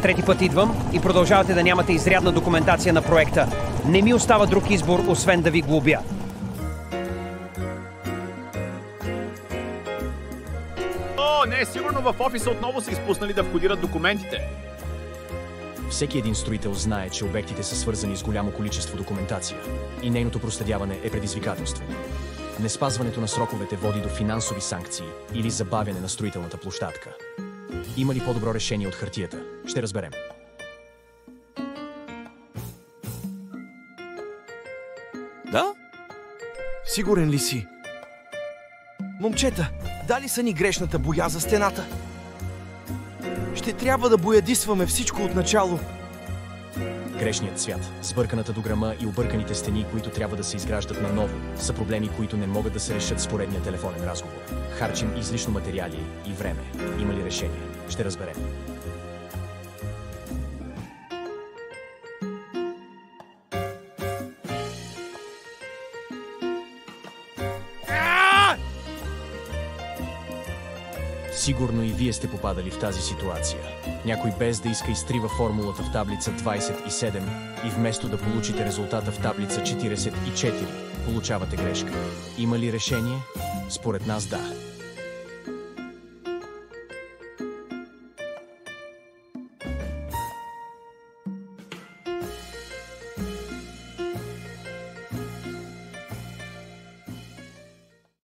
трети път идвам и продължавате да нямате изрядна документация на проекта. Не ми остава друг избор, освен да ви глобя. О, не, сигурно в офиса отново са изпуснали да входират документите. Всеки един строител знае, че обектите са свързани с голямо количество документация и нейното проследяване е предизвикателство. Неспазването на сроковете води до финансови санкции или забавяне на строителната площадка. Има ли по-добро решение от хартията? Ще разберем. Да? Сигурен ли си? Момчета, дали са ни грешната боя за стената? Ще трябва да боядисваме всичко от начало. Грешният цвят, сбърканата дограма и обърканите стени, които трябва да се изграждат наново, са проблеми, които не могат да се решат с поредния телефонен разговор. Харчим излишно материали и време. Има ли решение? Ще разберем. Сигурно и вие сте попадали в тази ситуация. Някой без да иска изтрива формулата в таблица 27 и вместо да получите резултата в таблица 44, получавате грешка. Има ли решение? Според нас да.